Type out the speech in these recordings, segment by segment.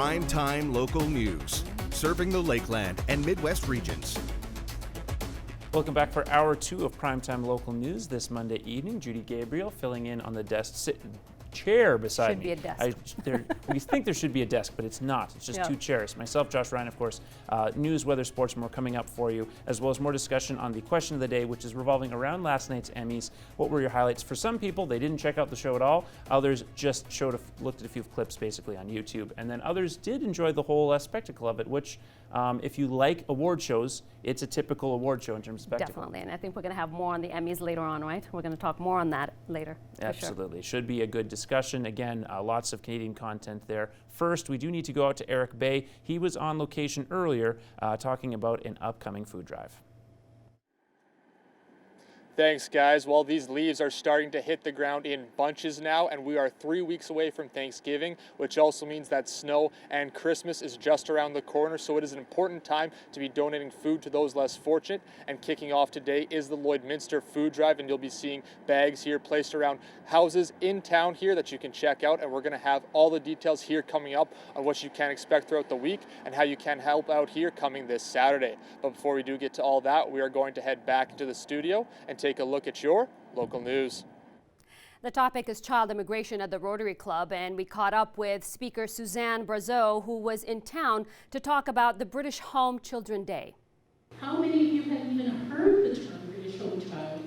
Prime-time local news, serving the Lakeland and Midwest regions. Welcome back for hour 2 of Primetime Local News this Monday evening. Judy Gabriel filling in on the chair beside me. Should be a desk. We think there should be a desk, but it's not. It's just 2 chairs. Myself, Josh Ryan, of course. News, weather, sports, more coming up for you, as well as more discussion on the question of the day, which is revolving around last night's Emmys. What were your highlights? For some people, they didn't check out the show at all. Others just looked at a few clips basically on YouTube. And then others did enjoy the whole spectacle of it, which if you like award shows, it's a typical award show in terms of spectacle. Definitely, and I think we're going to have more on the Emmys later on, right? We're going to talk more on that later. Absolutely. Should be a good discussion. Again, lots of Canadian content there. First, we do need to go out to Eric Bay. He was on location earlier talking about an upcoming food drive. Thanks, guys. Well, these leaves are starting to hit the ground in bunches now, and we are 3 weeks away from Thanksgiving, which also means that snow and Christmas is just around the corner. So it is an important time to be donating food to those less fortunate. And kicking off today is the Lloydminster Food Drive, and you'll be seeing bags here placed around houses in town here that you can check out. And we're going to have all the details here coming up on what you can expect throughout the week and how you can help out here coming this Saturday. But before we do get to all that, we are going to head back into the studio and take a look at your local news. The topic is child immigration at the Rotary Club, and we caught up with Speaker Suzanne Brazeau, who was in town to talk about the British Home Children Day. How many of you have even heard the term British Home Child?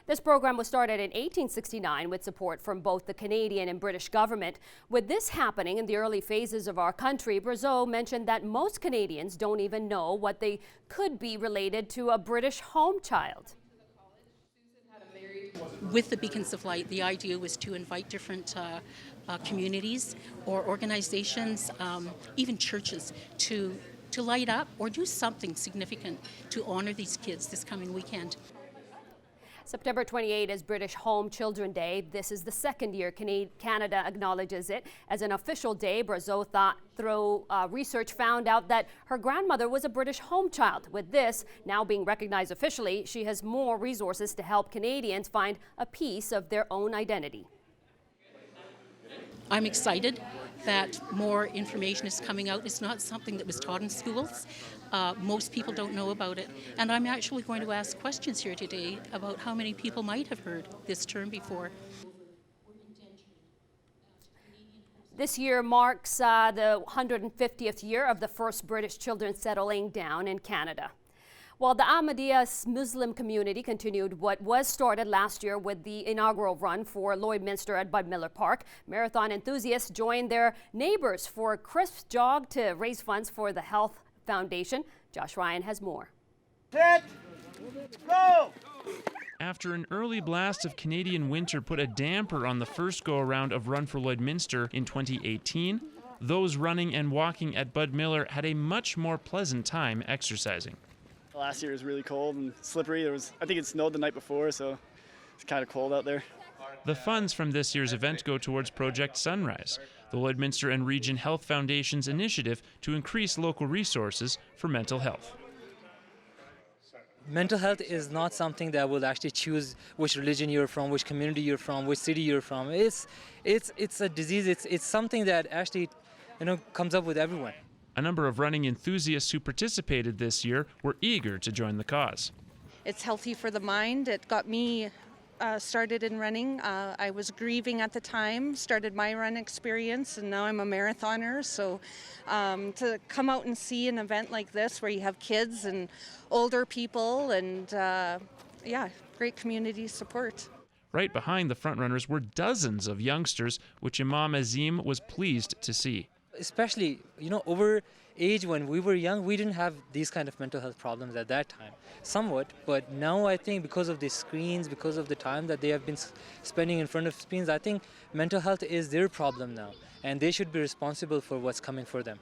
This program was started in 1869 with support from both the Canadian and British government. With this happening in the early phases of our country, Brazeau mentioned that most Canadians don't even know what they could be related to a British home child. With the Beacons of Light, the idea was to invite different communities or organizations, even churches, to light up or do something significant to honor these kids this coming weekend. September 28 is British Home Children Day. This is the second year Canada acknowledges it as an official day. Brazeau thought through research found out that her grandmother was a British home child. With this now being recognized officially, she has more resources to help Canadians find a piece of their own identity. I'm excited that more information is coming out. It's not something that was taught in schools. Most people don't know about it. And I'm actually going to ask questions here today about how many people might have heard this term before. This year marks the 150th year of the first British children settling down in Canada. Well, the Ahmadiyya Muslim community continued what was started last year with the inaugural run for Lloydminster at Bud Miller Park. Marathon enthusiasts joined their neighbors for a crisp jog to raise funds for the Health Foundation. Josh Ryan has more. Set, go! After an early blast of Canadian winter put a damper on the first go-around of Run for Lloydminster in 2018, those running and walking at Bud Miller had a much more pleasant time exercising. Last year was really cold and slippery. I think it snowed the night before, so it's kind of cold out there. The funds from this year's event go towards Project Sunrise, the Lloydminster and Region Health Foundation's initiative to increase local resources for mental health. Mental health is not something that will actually choose which religion you're from, which community you're from, which city you're from. It's a disease. It's something that actually, comes up with everyone. A number of running enthusiasts who participated this year were eager to join the cause. It's healthy for the mind. It got me started in running. I was grieving at the time, started my run experience, and now I'm a marathoner. So to come out and see an event like this where you have kids and older people and great community support. Right behind the frontrunners were dozens of youngsters, which Imam Azim was pleased to see. Especially, over age when we were young, we didn't have these kind of mental health problems at that time. Somewhat, but now I think because of the screens, because of the time that they have been spending in front of screens, I think mental health is their problem now, and they should be responsible for what's coming for them.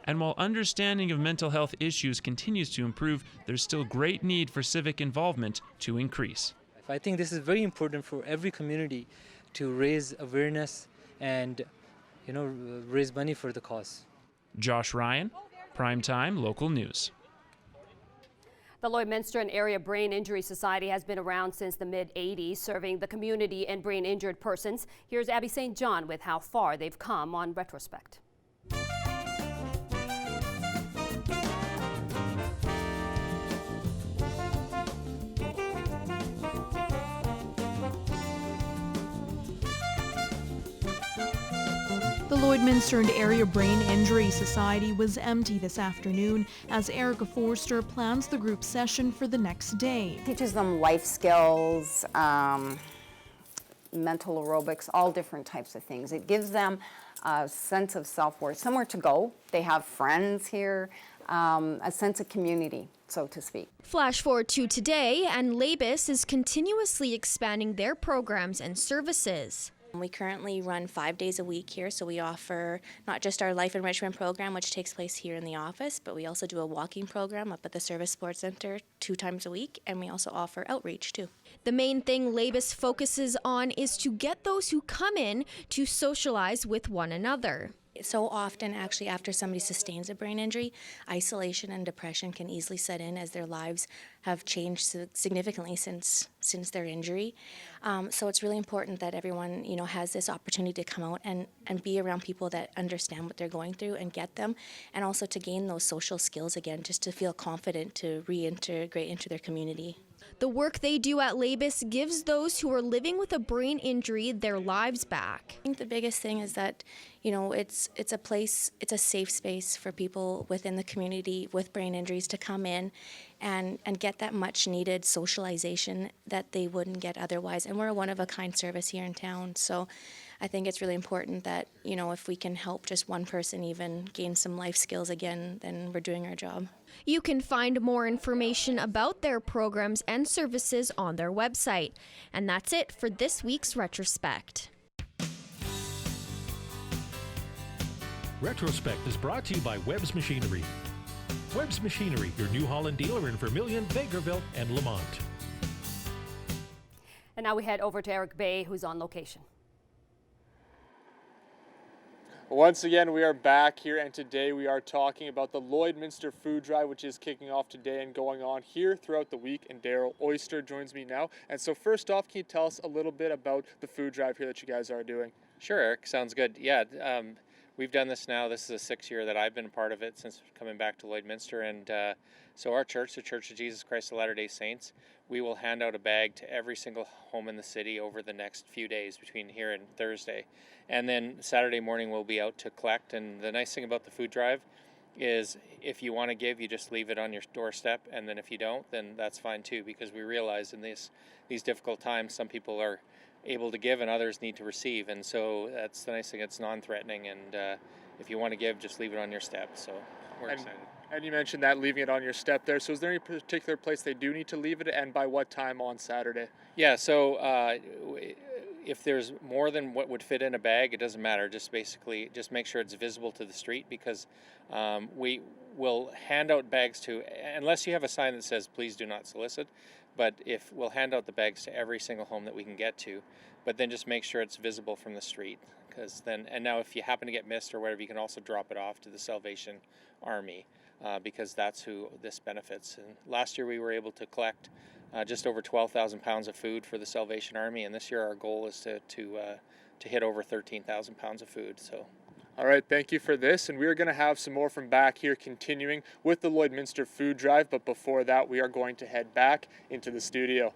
And while understanding of mental health issues continues to improve, there's still great need for civic involvement to increase. I think this is very important for every community to raise awareness and raise money for the cause. Josh Ryan, Primetime Local News. The Lloydminster and Area Brain Injury Society has been around since the mid-'80s, serving the community and brain-injured persons. Here's Abby St. John with how far they've come on retrospect. The Lloydminster and Area Brain Injury Society was empty this afternoon as Erica Forster plans the group session for the next day. Teaches them life skills, mental aerobics, all different types of things. It gives them a sense of self-worth, somewhere to go. They have friends here, a sense of community, so to speak. Flash forward to today, and LABIS is continuously expanding their programs and services. We currently run 5 days a week here, so we offer not just our life enrichment program, which takes place here in the office, but we also do a walking program up at the Service Sports Center 2 times a week, and we also offer outreach too. The main thing LABIS focuses on is to get those who come in to socialize with one another. So often, actually, after somebody sustains a brain injury, isolation and depression can easily set in as their lives have changed significantly since their injury. So it's really important that everyone, has this opportunity to come out and be around people that understand what they're going through and get them, and also to gain those social skills again, just to feel confident to reintegrate into their community. The work they do at LABIS gives those who are living with a brain injury their lives back. I think the biggest thing is that, it's a place, it's a safe space for people within the community with brain injuries to come in and get that much needed socialization that they wouldn't get otherwise. And we're a one-of-a-kind service here in town, so I think it's really important that, if we can help just one person even gain some life skills again, then we're doing our job. You can find more information about their programs and services on their website. And that's it for this week's Retrospect. Retrospect is brought to you by Webb's Machinery. Webb's Machinery, your New Holland dealer in Vermilion, Bakerville, and Lamont. And now we head over to Eric Bay, who's on location. Once again, we are back here, and today we are talking about the Lloydminster Food Drive, which is kicking off today and going on here throughout the week. And Daryl Oyster joins me now. And so first off, can you tell us a little bit about the food drive here that you guys are doing? Sure, Eric. Sounds good. Yeah, we've done this now. This is the 6th year that I've been a part of it since coming back to Lloydminster. And so our church, the Church of Jesus Christ of Latter-day Saints, we will hand out a bag to every single home in the city over the next few days between here and Thursday. And then Saturday morning we'll be out to collect. And the nice thing about the food drive is if you want to give, you just leave it on your doorstep. And then if you don't, then that's fine too, because we realize in these difficult times, some people are able to give and others need to receive. And so that's the nice thing. It's non-threatening. And if you want to give, just leave it on your step. So we're excited. And you mentioned that, leaving it on your step there. So is there any particular place they do need to leave it, and by what time on Saturday? Yeah, so if there's more than what would fit in a bag, it doesn't matter. Just make sure it's visible to the street, because we will hand out bags to, unless you have a sign that says please do not solicit, but we'll hand out the bags to every single home that we can get to, but then just make sure it's visible from the street. And now if you happen to get missed or whatever, you can also drop it off to the Salvation Army, because that's who this benefits. And last year we were able to collect just over 12,000 pounds of food for the Salvation Army, and this year our goal is to hit over 13,000 pounds of food. So. All right, thank you for this, and we are going to have some more from back here continuing with the Lloydminster Food Drive, but before that we are going to head back into the studio.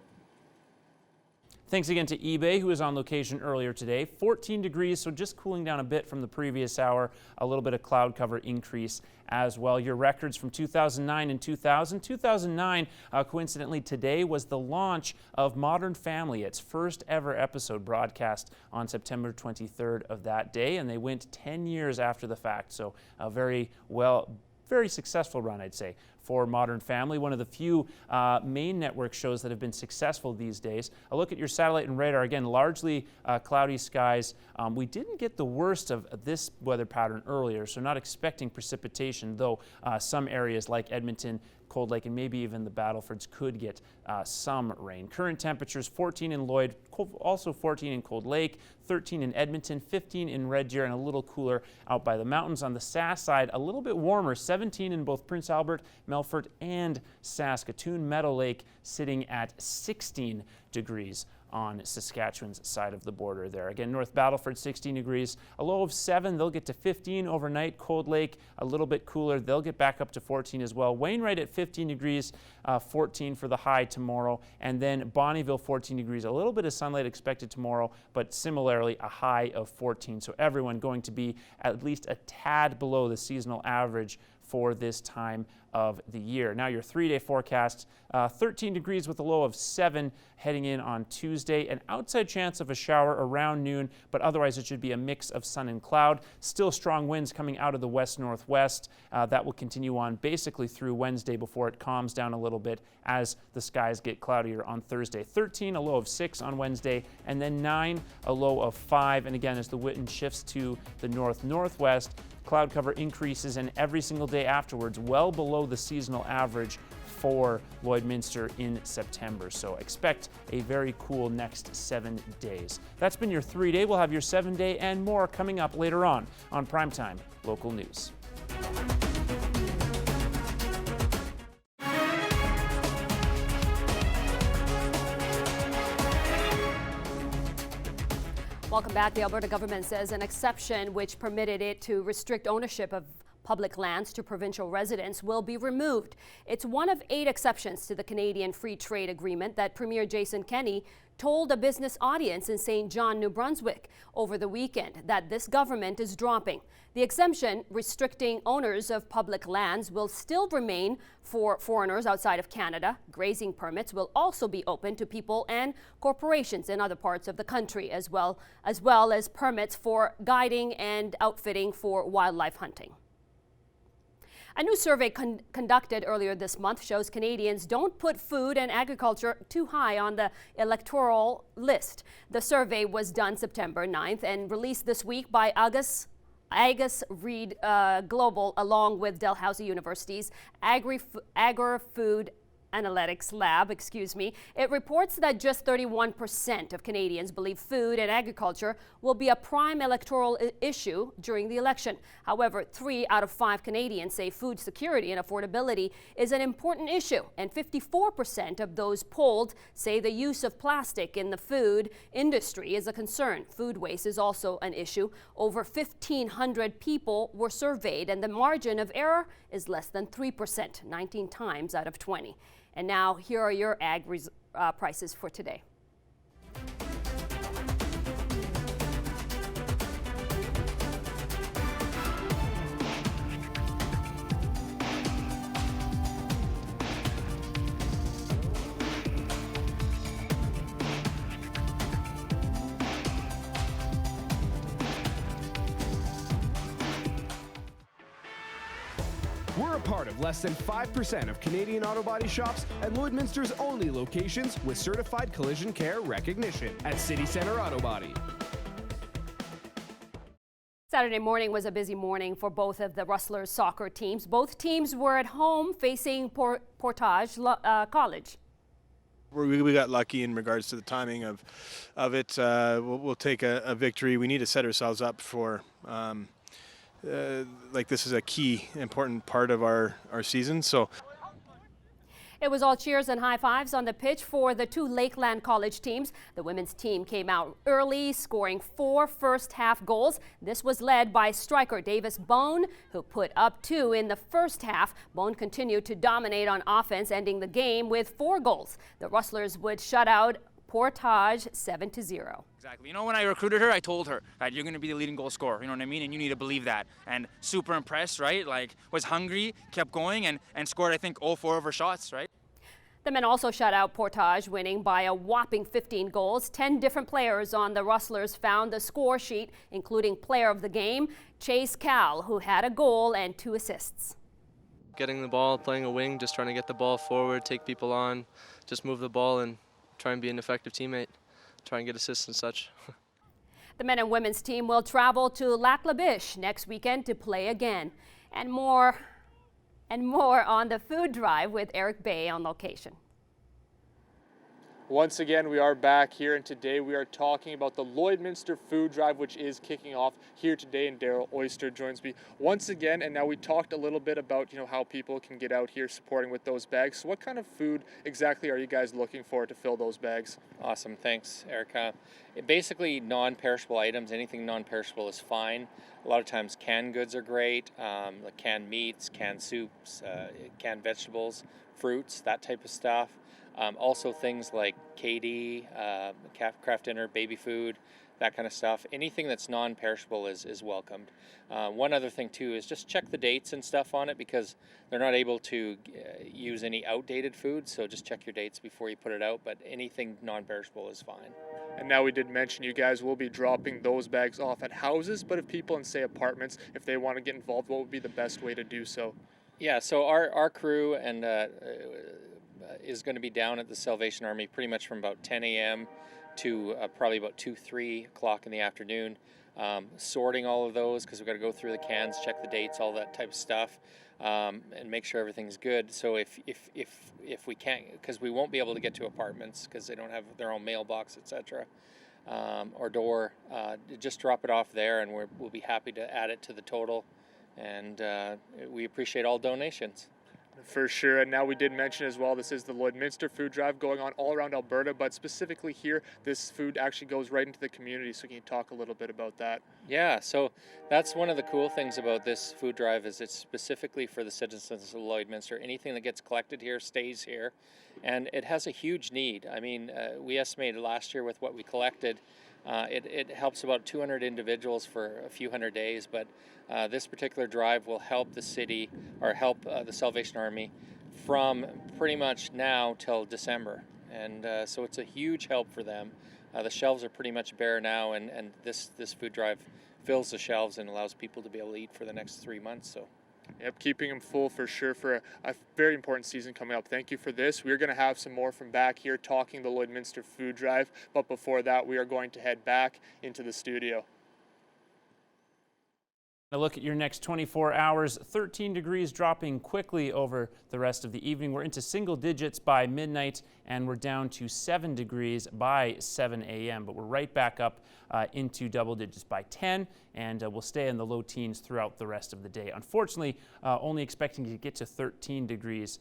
Thanks again to eBay, who was on location earlier today. 14 degrees, so just cooling down a bit from the previous hour. A little bit of cloud cover increase as well. Your records from 2009 and 2000. 2009, coincidentally, today was the launch of Modern Family, its first ever episode broadcast on September 23rd of that day, and they went 10 years after the fact. So a very successful run, I'd say, for Modern Family, one of the few main network shows that have been successful these days. A look at your satellite and radar, again, largely cloudy skies. We didn't get the worst of this weather pattern earlier, so not expecting precipitation, though some areas like Edmonton, Cold Lake, and maybe even the Battlefords could get some rain. Current temperatures 14 in Lloyd, also 14 in Cold Lake, 13 in Edmonton, 15 in Red Deer, and a little cooler out by the mountains. On the Sask side, a little bit warmer, 17 in both Prince Albert, Melfort, and Saskatoon. Meadow Lake sitting at 16 degrees on Saskatchewan's side of the border there. Again, North Battleford 16 degrees, a low of 7. They'll get to 15 overnight. Cold Lake a little bit cooler. They'll get back up to 14 as well. Wainwright at 15 degrees, 14 for the high tomorrow. And then Bonnyville 14 degrees. A little bit of sunlight expected tomorrow, but similarly a high of 14. So everyone going to be at least a tad below the seasonal average for this time of the year. Now your 3-day forecast, 13 degrees with a low of 7 heading in on Tuesday. An outside chance of a shower around noon, but otherwise it should be a mix of sun and cloud. Still strong winds coming out of the west-northwest. That will continue on basically through Wednesday before it calms down a little bit as the skies get cloudier on Thursday. 13, a low of 6 on Wednesday, and then 9, a low of 5. And again, as the wind shifts to the north-northwest, cloud cover increases, and every single day afterwards, well below the seasonal average for Lloydminster in September. So expect a very cool next 7 days. That's been your 3-day. We'll have your 7-day and more coming up later on Primetime Local News. Welcome back. The Alberta government says an exception which permitted it to restrict ownership of public lands to provincial residents will be removed. It's one of 8 exceptions to the Canadian Free Trade Agreement that Premier Jason Kenney told a business audience in St. John, New Brunswick over the weekend that this government is dropping. The exemption restricting owners of public lands will still remain for foreigners outside of Canada. Grazing permits will also be open to people and corporations in other parts of the country, as well as permits for guiding and outfitting for wildlife hunting. A new survey conducted earlier this month shows Canadians don't put food and agriculture too high on the electoral list. The survey was done September 9th and released this week by Agus Reid Global along with Dalhousie University's Agri-Food Analytics Lab, It reports that just 31% of Canadians believe food and agriculture will be a prime electoral issue during the election. However, 3 out of 5 Canadians say food security and affordability is an important issue, and 54% of those polled say the use of plastic in the food industry is a concern. Food waste is also an issue. Over 1,500 people were surveyed, and the margin of error is less than 3%, 19 times out of 20. And now, here are your ag prices for today. We're a part of less than 5% of Canadian auto body shops and Lloydminster's only locations with certified collision care recognition at City Centre Auto Body. Saturday morning was a busy morning for both of the Rustlers soccer teams. Both teams were at home facing Portage College. We got lucky in regards to the timing of it. We'll take a victory. We need to set ourselves up for this is a key, important part of our season. So it was all cheers and high fives on the pitch for the 2 Lakeland College teams. The women's team came out early, scoring 4 first-half goals. This was led by striker Davis Bone, who put up 2 in the first half. Bone continued to dominate on offense, ending the game with 4 goals. The Rustlers would shut out Portage 7-0. Exactly. You know, when I recruited her, I told her that you're going to be the leading goal scorer. You know what I mean? And you need to believe that. And super impressed, right? Like, was hungry, kept going, and scored, I think, all 4 of her shots, right? The men also shut out Portage, winning by a whopping 15 goals. 10 different players on the Rustlers found the score sheet, including player of the game, Chase Cal, who had a goal and 2 assists. Getting the ball, playing a wing, just trying to get the ball forward, take people on, just move the ball and try and be an effective teammate, try and get assists and such. The men and women's team will travel to Lac La Biche next weekend to play again. And more on the food drive with Eric Bay on location. Once again, we are back here, and today we are talking about the Lloydminster Food Drive, which is kicking off here today, and Daryl Oyster joins me once again. And now we talked a little bit about, how people can get out here supporting with those bags. So what kind of food exactly are you guys looking for to fill those bags? Awesome, thanks, Erica. Basically, non-perishable items. Anything non-perishable is fine. A lot of times canned goods are great, like canned meats, canned soups, canned vegetables, fruits, that type of stuff. Also things like KD, craft dinner, baby food, that kind of stuff. Anything that's non-perishable is welcomed. One other thing too is just check the dates and stuff on it, because they're not able to use any outdated food, so just check your dates before you put it out, but anything non-perishable is fine. And now we did mention you guys will be dropping those bags off at houses, but if people in, say, apartments, if they want to get involved, what would be the best way to do so? Yeah, so our crew and is going to be down at the Salvation Army pretty much from about 10 a.m. to probably about 2-3 o'clock in the afternoon, sorting all of those, because we've got to go through the cans, check the dates, all that type of stuff, and make sure everything's good. So if we can't, because we won't be able to get to apartments because they don't have their own mailbox, etc., or door, just drop it off there, and we'll be happy to add it to the total. And we appreciate all donations. For sure. And now we did mention as well, this is the Lloydminster Food Drive going on all around Alberta, but specifically here, this food actually goes right into the community. So can you talk a little bit about that? Yeah, so that's one of the cool things about this food drive is it's specifically for the citizens of Lloydminster. Anything that gets collected here stays here, and it has a huge need. I mean, we estimated last year with what we collected, it helps about 200 individuals for a few hundred days, but this particular drive will help the city, or help the Salvation Army from pretty much now till December. And so it's a huge help for them. The shelves are pretty much bare now, and this food drive fills the shelves and allows people to be able to eat for the next 3 months. So. Yep, keeping them full for sure for a very important season coming up. Thank you for this. We're going to have some more from back here talking the Lloydminster Food Drive, but before that, we are going to head back into the studio. A look at your next 24 hours, 13 degrees dropping quickly over the rest of the evening. We're into single digits by midnight, and we're down to 7 degrees by 7 a.m. But we're right back up into double digits by 10, and we'll stay in the low teens throughout the rest of the day. Unfortunately, only expecting to get to 13 degrees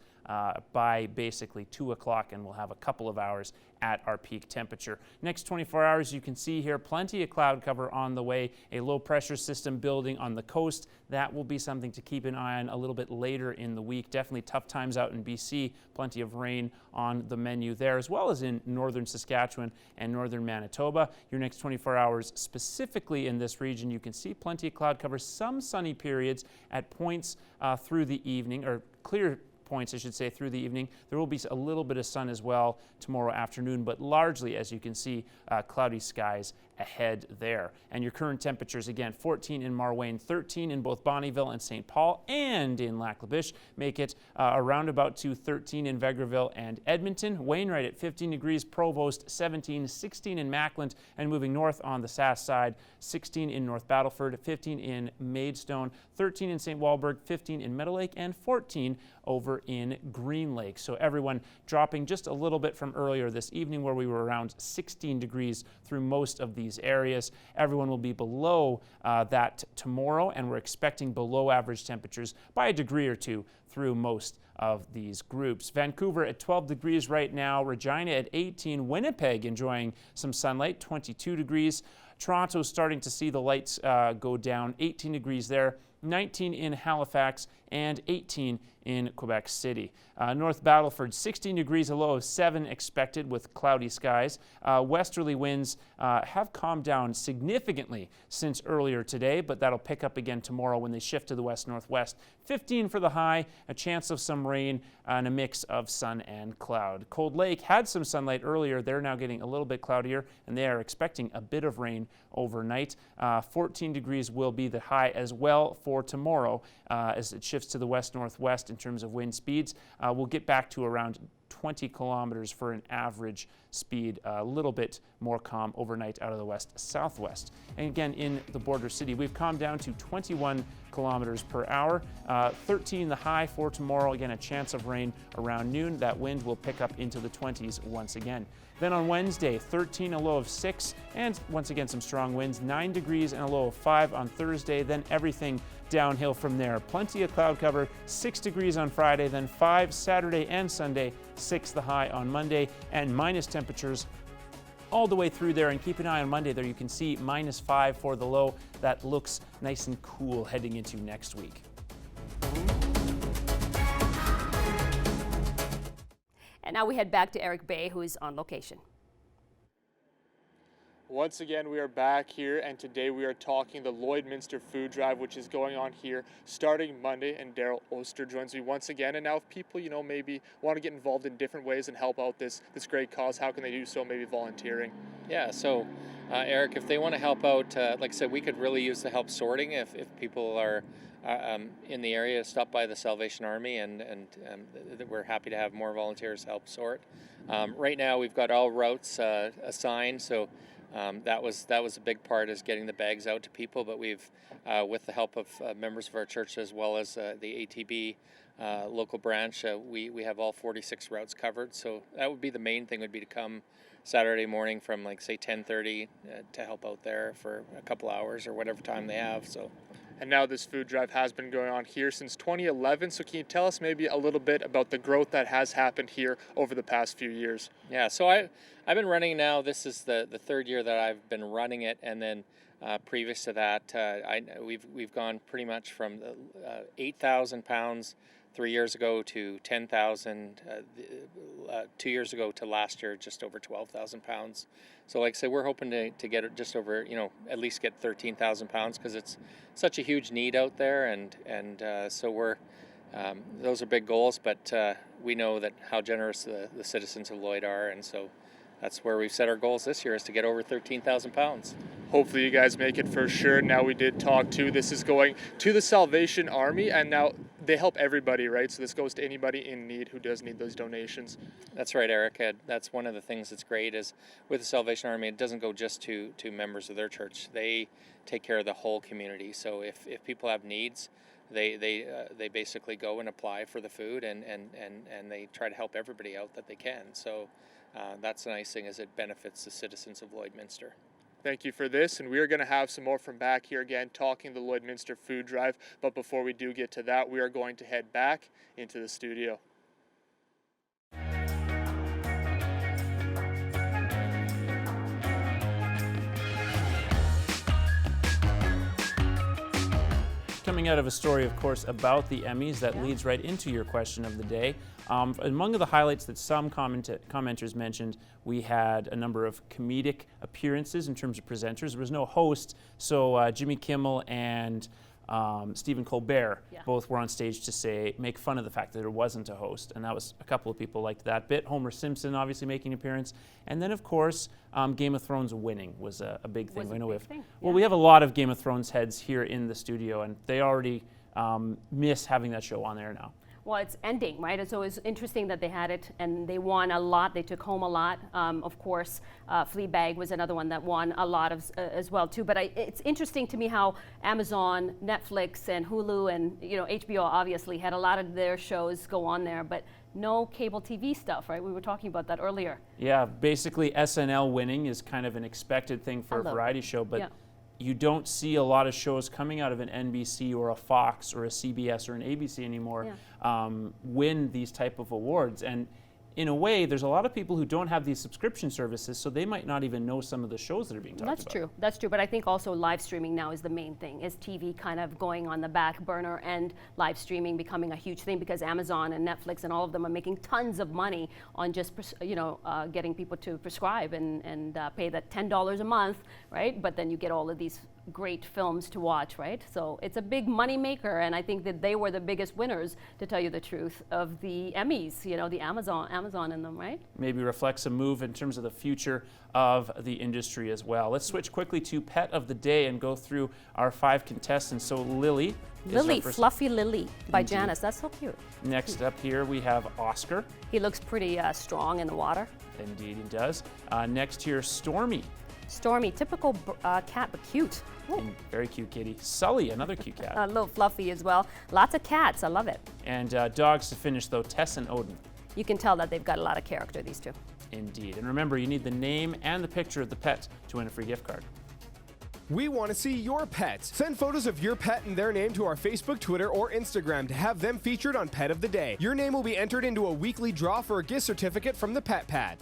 by basically 2 o'clock, and we'll have a couple of hours at our peak temperature. Next 24 hours, you can see here plenty of cloud cover on the way, a low pressure system building on the coast. That will be something to keep an eye on a little bit later in the week. Definitely tough times out in BC, plenty of rain on the menu there, as well as in northern Saskatchewan and northern Manitoba. Your next 24 hours specifically in this region, you can see plenty of cloud cover, some sunny periods at points through the evening, or clear points, I should say, through the evening. There will be a little bit of sun as well tomorrow afternoon, but largely, as you can see, cloudy skies ahead there. And your current temperatures, again, 14 in Marwayne, 13 in both Bonnyville and St. Paul, and in Lac La Biche, make it around about to 13 in Vegreville and Edmonton. Wainwright at 15 degrees, Provost 17, 16 in Mackland, and moving north on the Sask side, 16 in North Battleford, 15 in Maidstone, 13 in St. Walburg, 15 in Meadow Lake, and 14 over in Green Lake. So everyone dropping just a little bit from earlier this evening, where we were around 16 degrees through most of these areas. Everyone will be below that tomorrow, and we're expecting below average temperatures by a degree or two through most of these groups. Vancouver at 12 degrees right now, Regina at 18, Winnipeg enjoying some sunlight, 22 degrees. Toronto starting to see the lights go down, 18 degrees there, 19 in Halifax, and 18 in Quebec City. North Battleford, 16 degrees, a low of 7 expected with cloudy skies. Westerly winds have calmed down significantly since earlier today, but that'll pick up again tomorrow when they shift to the west-northwest. 15 for the high, a chance of some rain, and a mix of sun and cloud. Cold Lake had some sunlight earlier. They're now getting a little bit cloudier, and they are expecting a bit of rain overnight. 14 degrees will be the high as well for tomorrow as it shifts to the west-northwest in terms of wind speeds. We'll get back to around 20 kilometers for an average speed, a little bit more calm overnight out of the west-southwest. And again, in the border city, we've calmed down to 21 kilometers per hour, 13 the high for tomorrow. Again, a chance of rain around noon. That wind will pick up into the 20s once again. Then on Wednesday, 13, a low of 6, and once again some strong winds, 9 degrees and a low of 5 on Thursday. Then everything downhill from there. Plenty of cloud cover, 6 degrees on Friday, then 5 Saturday and Sunday, 6 the high on Monday, and minus temperatures all the way through there. And keep an eye on Monday there. You can see -5 for the low. That looks nice and cool heading into next week. And now we head back to Eric Bay, who is on location. Once again, we are back here, and today we are talking the Lloydminster Food Drive, which is going on here starting Monday, and Daryl Oster joins me once again. And now if people, maybe want to get involved in different ways and help out this great cause, how can they do so? Maybe volunteering? Yeah, so Eric, if they want to help out, like I said, we could really use the help sorting if people are in the area. Stop by the Salvation Army, and we're happy to have more volunteers help sort. Right now we've got all routes assigned, so that was a big part, is getting the bags out to people. But we've, with the help of members of our church as well as the ATB local branch, we have all 46 routes covered. So that would be the main thing, would be to come Saturday morning from say 10:30 to help out there for a couple hours or whatever time they have. So. And now this food drive has been going on here since 2011. So can you tell us maybe a little bit about the growth that has happened here over the past few years? Yeah, so I've been running now. This is the third year that I've been running it, and then previous to that, we've gone pretty much from 8,000 pounds 3 years ago to 10,000 2 years ago to last year just over 12,000 pounds. So like I said, we're hoping to get it just over, at least get 13,000 pounds, because it's such a huge need out there, and so we're those are big goals, but we know that how generous the citizens of Lloyd are, and so that's where we've set our goals this year, is to get over 13,000 pounds. Hopefully you guys make it for sure. Now we did talk too, this is going to the Salvation Army, and now they help everybody, right? So this goes to anybody in need who does need those donations. That's right, Eric. That's one of the things that's great, is with the Salvation Army, it doesn't go just to members of their church. They take care of the whole community. So if people have needs, they basically go and apply for the food, and they try to help everybody out that they can. So that's the nice thing, is it benefits the citizens of Lloydminster. Thank you for this, and we are going to have some more from back here again, talking the Lloydminster Food Drive. But before we do get to that, we are going to head back into the studio. Coming out of a story, of course, about the Emmys that leads right into your question of the day. Among the highlights that some commenters mentioned, we had a number of comedic appearances in terms of presenters. There was no host, so Jimmy Kimmel and Stephen Colbert both were on stage to make fun of the fact that there wasn't a host, and that was, a couple of people liked that bit. Homer Simpson obviously making an appearance, and then of course Game of Thrones winning was a big thing. Well, we have a lot of Game of Thrones heads here in the studio, and they already miss having that show on there now. Well, it's ending, right? And so it's interesting that they had it, and they won a lot. They took home a lot. Of course, Fleabag was another one that won a lot as well too. But it's interesting to me how Amazon, Netflix, and Hulu, and HBO obviously had a lot of their shows go on there, but no cable TV stuff, right? We were talking about that earlier. Yeah, basically SNL winning is kind of an expected thing for a variety show, but you don't see a lot of shows coming out of an NBC or a Fox or a CBS or an ABC anymore win these type of awards. And in a way, there's a lot of people who don't have these subscription services, so they might not even know some of the shows that are being talked about. That's true. But I think also live streaming now is the main thing. Is TV kind of going on the back burner, and live streaming becoming a huge thing, because Amazon and Netflix and all of them are making tons of money on just getting people to prescribe and pay that $10 a month, right? But then you get all of these great films to watch, right? So it's a big money maker, and I think that they were the biggest winners, to tell you the truth, of the Emmys, you know, the Amazon in them, right? Maybe reflects a move in terms of the future of the industry as well. Let's switch quickly to Pet of the Day and go through our 5 contestants. So Lily. Lily, Fluffy Lily by Janice. That's so cute. Next up here we have Oscar. He looks pretty strong in the water. Indeed he does. Next here, Stormy. Stormy, typical cat, but cute. Very cute kitty. Sully, another cute cat. A little fluffy as well. Lots of cats, I love it. And dogs to finish though, Tess and Odin. You can tell that they've got a lot of character, these two. Indeed. And remember, you need the name and the picture of the pet to win a free gift card. We want to see your pets. Send photos of your pet and their name to our Facebook, Twitter, or Instagram to have them featured on Pet of the Day. Your name will be entered into a weekly draw for a gift certificate from the Pet Pad.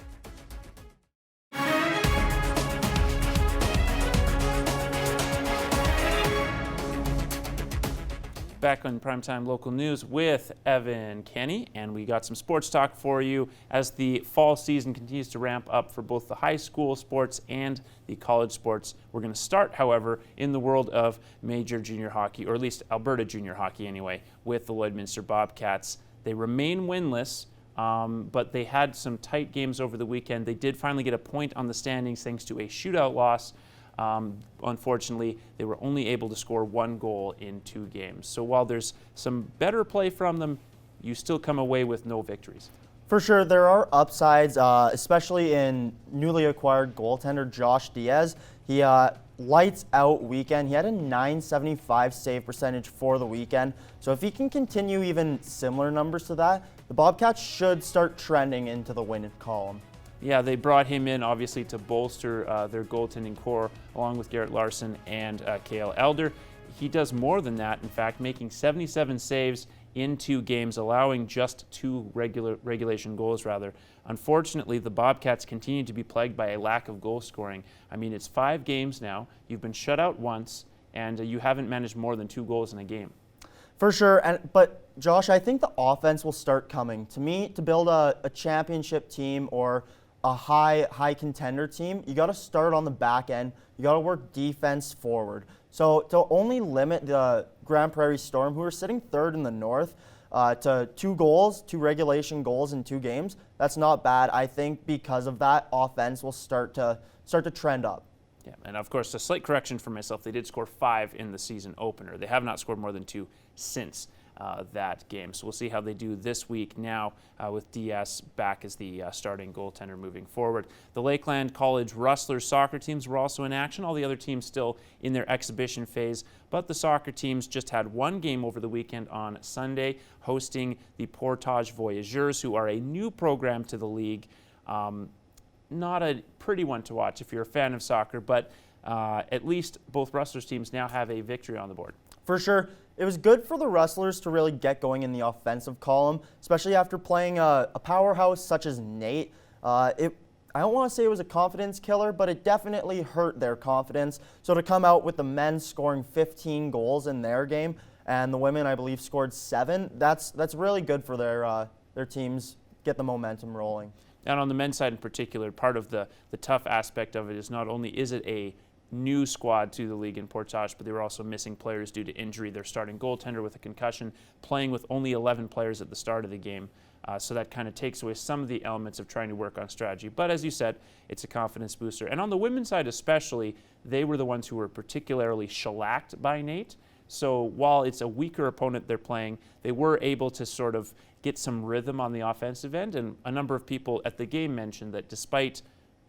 Back on Primetime Local News with Evan Kenny, and we got some sports talk for you as the fall season continues to ramp up for both the high school sports and the college sports. We're going to start, however, in the world of major junior hockey, or at least Alberta junior hockey anyway, with the Lloydminster Bobcats. They remain winless, but they had some tight games over the weekend. They did finally get a point on the standings thanks to a shootout loss. Unfortunately, they were only able to score 1 goal in 2 games. So while there's some better play from them, you still come away with no victories. For sure, there are upsides, especially in newly acquired goaltender Josh Diaz. He lights out weekend. He had a .975 save percentage for the weekend. So if he can continue even similar numbers to that, the Bobcats should start trending into the win column. Yeah, they brought him in, obviously, to bolster their goaltending core, along with Garrett Larson and Cale Elder. He does more than that, in fact, making 77 saves in 2 games, allowing just 2 regulation goals, rather. Unfortunately, the Bobcats continue to be plagued by a lack of goal scoring. I mean, it's 5 games now. You've been shut out once, and you haven't managed more than 2 goals in a game. For sure, but Josh, I think the offense will start coming. To me, to build a championship team or a high contender team, you got to start on the back end. You got to work defense forward. So to only limit the Grand Prairie Storm, who are sitting 3rd in the North, to 2 regulation goals in 2 games, that's not bad. I think because of that, offense will start to trend up. Yeah, and of course, a slight correction for myself. They did score 5 in the season opener. They have not scored more than 2 since that game. So we'll see how they do this week now with Diaz back as the starting goaltender moving forward. The Lakeland College Rustlers soccer teams were also in action. All the other teams still in their exhibition phase, but the soccer teams just had 1 game over the weekend on Sunday, hosting the Portage Voyageurs, who are a new program to the league. Not a pretty one to watch if you're a fan of soccer, but at least both Rustlers teams now have a victory on the board. For sure. It was good for the Rustlers to really get going in the offensive column, especially after playing a powerhouse such as Nate. I don't want to say it was a confidence killer, but it definitely hurt their confidence. So to come out with the men scoring 15 goals in their game, and the women, I believe, scored 7, that's really good for their teams, get the momentum rolling. And on the men's side in particular, part of the tough aspect of it is not only is it a new squad to the league in Portage, but they were also missing players due to injury. Their starting goaltender with a concussion, playing with only 11 players at the start of the game. So that kind of takes away some of the elements of trying to work on strategy. But as you said, it's a confidence booster. And on the women's side especially, they were the ones who were particularly shellacked by Nate. So while it's a weaker opponent they're playing, they were able to sort of get some rhythm on the offensive end. And a number of people at the game mentioned that despite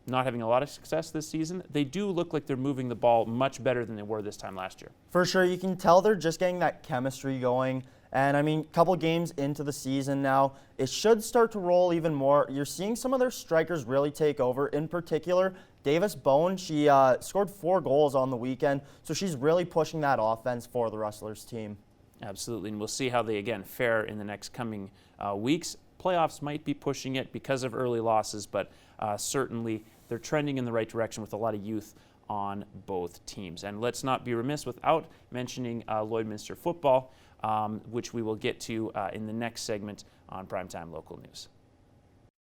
not having a lot of success this season, they do look like they're moving the ball much better than they were this time last year. For sure, you can tell they're just getting that chemistry going. And I mean, a couple games into the season now, it should start to roll even more. You're seeing some of their strikers really take over. In particular, Davis Bone, she scored 4 goals on the weekend, so she's really pushing that offense for the Rustlers team. Absolutely, and we'll see how they, again, fare in the next coming weeks. Playoffs might be pushing it because of early losses, but certainly they're trending in the right direction with a lot of youth on both teams. And let's not be remiss without mentioning Lloydminster football, which we will get to in the next segment on Primetime Local News.